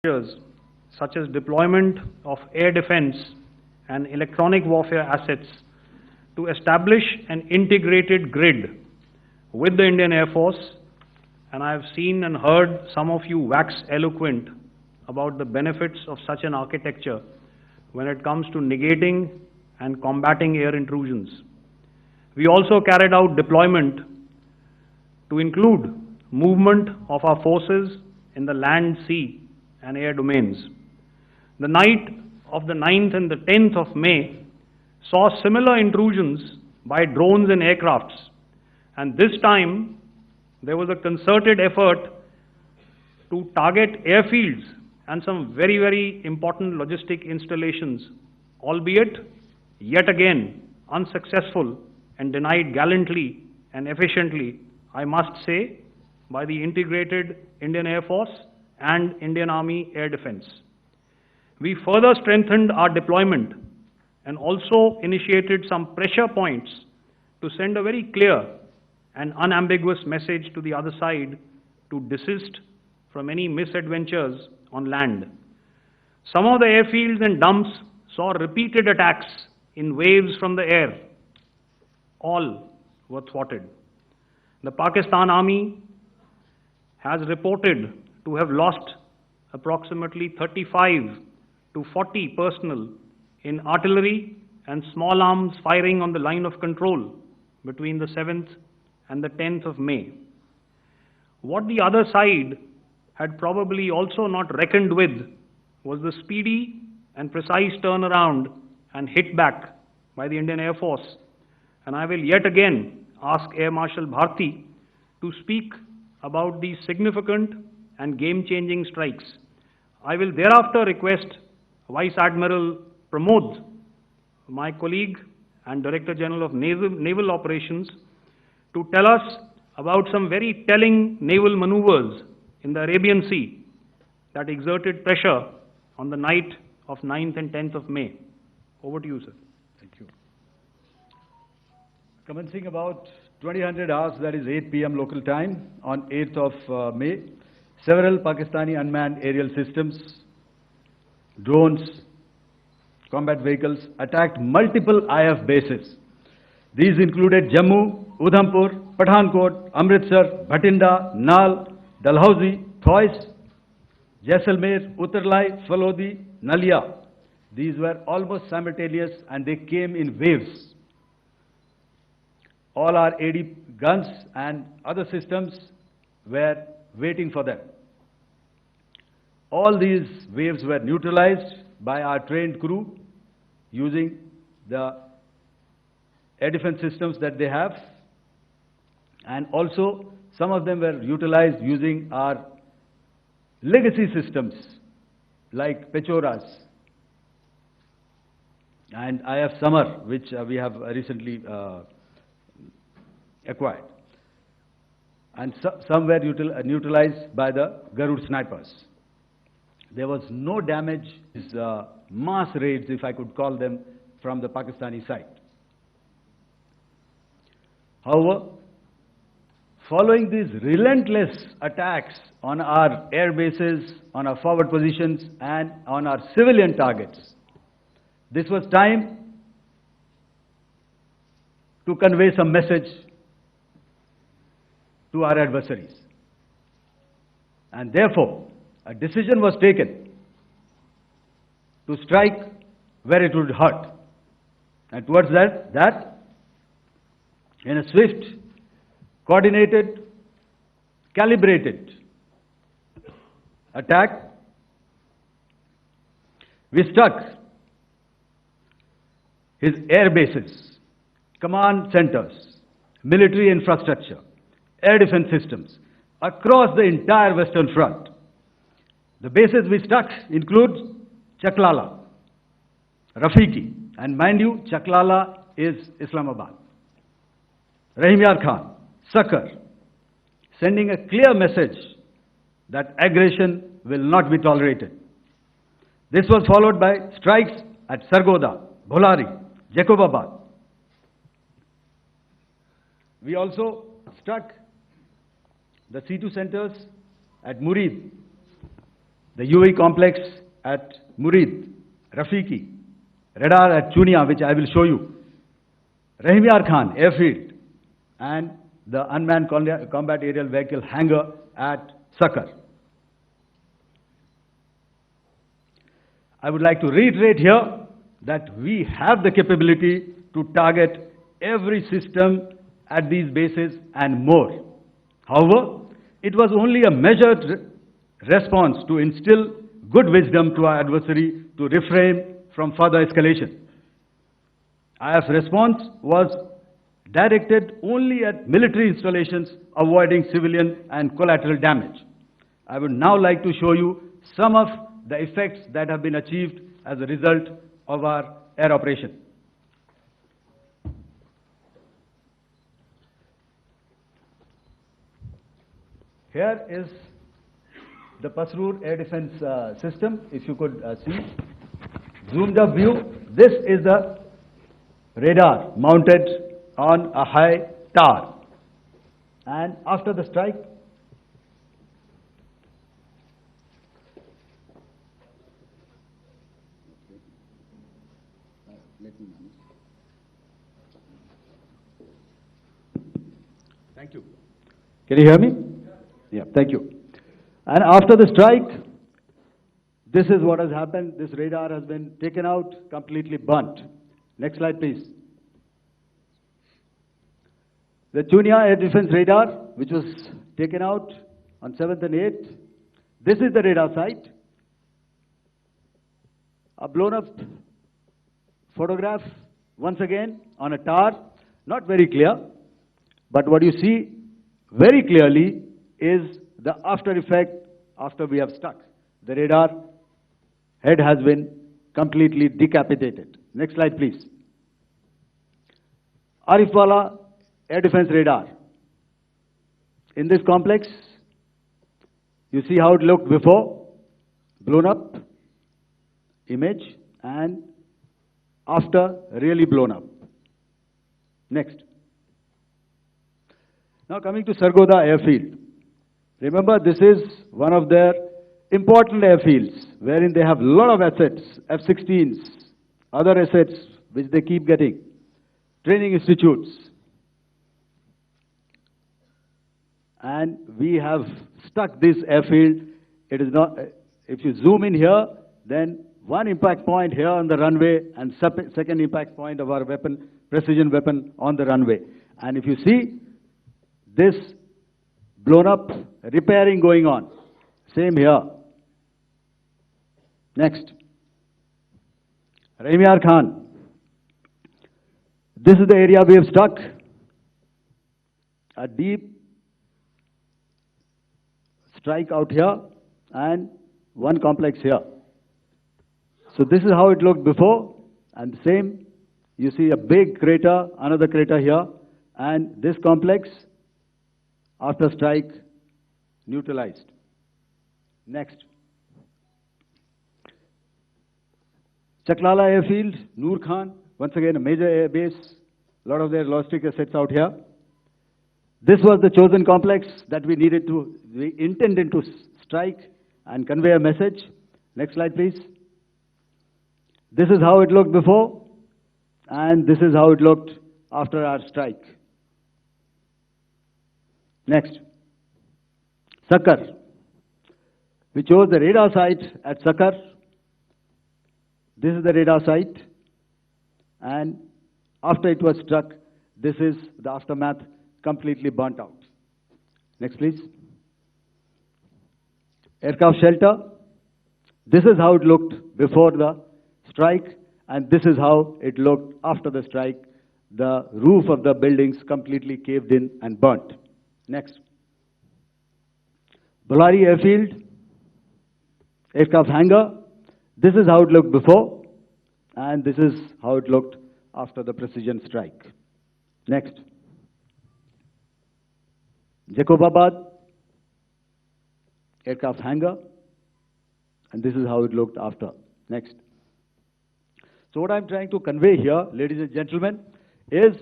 measures such as deployment of air defense and electronic warfare assets to establish an integrated grid with the Indian Air Force, and I have seen and heard some of you wax eloquent about the benefits of such an architecture when it comes to negating and combating air intrusions. We also carried out deployment to include movement of our forces in the land, sea, and air domains. The night of the 9th and the 10th of May saw similar intrusions by drones and aircrafts, and this time there was a concerted effort to target airfields and some very, very important logistic installations, albeit yet again unsuccessful and denied gallantly and efficiently, I must say, by the integrated Indian Air Force and Indian Army Air Defense. We further strengthened our deployment and also initiated some pressure points to send a very clear and unambiguous message to the other side to desist from any misadventures on land. Some of the airfields and dumps saw repeated attacks in waves from the air. All were thwarted. The Pakistan Army has reported to have lost approximately 35 to 40 personnel in artillery and small arms firing on the line of control between the 7th and the 10th of May. What the other side had probably also not reckoned with was the speedy and precise turnaround and hit back by the Indian Air Force. And I will yet again ask Air Marshal Bharti to speak about these significant and game-changing strikes. I will thereafter request Vice Admiral Pramod, my colleague and Director General of Naval Operations, to tell us about some very telling naval maneuvers in the Arabian Sea that exerted pressure on the night of 9th and 10th of May. Over to you, sir. Thank you. Commencing about 2000 hours, that is 8 p.m. local time, on 8th of May, several Pakistani unmanned aerial systems, drones, combat vehicles attacked multiple IF bases. These included Jammu, Udhampur, Pathankot, Amritsar, Bhatinda, Nal, Dalhousie, Thois, Jaisalmer, Uttarlai, Falodi, Nalia. These were almost simultaneous and they came in waves. All our AD guns and other systems were waiting for them. All these waves were neutralized by our trained crew using the air defense systems that they have, and also some of them were utilized using our legacy systems like Pechoras and IF Summer, which we have recently acquired. And some were neutralized by the Garud snipers. There was no damage, mass raids, if I could call them, from the Pakistani side. However, following these relentless attacks on our air bases, on our forward positions, and on our civilian targets, this was time to convey some message to our adversaries. And therefore, a decision was taken to strike where it would hurt. And towards that, in a swift, coordinated, calibrated attack, we struck his air bases, command centers, military infrastructure, air defense systems across the entire Western Front. The bases we struck include Chaklala, Rafiki, and mind you, Chaklala is Islamabad, Rahim Yar Khan, Sakar, sending a clear message that aggression will not be tolerated. This was followed by strikes at Sargoda, Bholari, Jacobabad. We also struck the C2 centers at Murid, the UAE complex at Murid, Rafiki, radar at Chunia, which I will show you, Rahim Yar Khan airfield, and the unmanned combat aerial vehicle hangar at Sakar. I would like to reiterate here that we have the capability to target every system at these bases and more. However, it was only a measured response to instill good wisdom to our adversary to refrain from further escalation. IF's response was directed only at military installations, avoiding civilian and collateral damage. I would now like to show you some of the effects that have been achieved as a result of our air operation. Here is the Pasroor air defense system, if you could see. Zoomed up view, this is the radar mounted on a high tower. And after the strike, thank you. Can you hear me? Yeah, thank you. And after the strike, this is what has happened. This radar has been taken out, completely burnt. Next slide, please. The Chunia air defense radar, which was taken out on 7th and 8th. This is the radar site. A blown up photograph, once again, on a tower. Not very clear, but what you see very clearly is the after effect after we have struck. The radar head has been completely decapitated. Next slide, please. Arifwala air defense radar. In this complex, you see how it looked before, blown up image, and after really blown up. Next. Now coming to Sargodha airfield. Remember, this is one of their important airfields wherein they have a lot of assets, F-16s, other assets which they keep getting, training institutes. And we have stuck this airfield. It is not, if you zoom in here, then one impact point here on the runway and second impact point of our weapon, precision weapon on the runway. And if you see this blown up, repairing going on. Same here. Next. Rahim Yar Khan. This is the area we have struck. A deep strike out here and one complex here. So this is how it looked before, and same, you see a big crater, another crater here, and this complex after strike neutralized. Next. Chaklala airfield, Noor Khan, once again a major air base, a lot of their logistic assets out here. This was the chosen complex that we intended to strike and convey a message. Next slide, please. This is how it looked before, and this is how it looked after our strike. Next. Sakar. We chose the radar site at Sakar. This is the radar site, and after it was struck, this is the aftermath, completely burnt out. Next, please. Aircraft shelter. This is how it looked before the strike, and this is how it looked after the strike. The roof of the buildings completely caved in and burnt. Next. Bolari airfield, aircraft hangar. This is how it looked before, and this is how it looked after the precision strike. Next. Jacobabad, aircraft hangar, and this is how it looked after. Next. So what I'm trying to convey here, ladies and gentlemen, is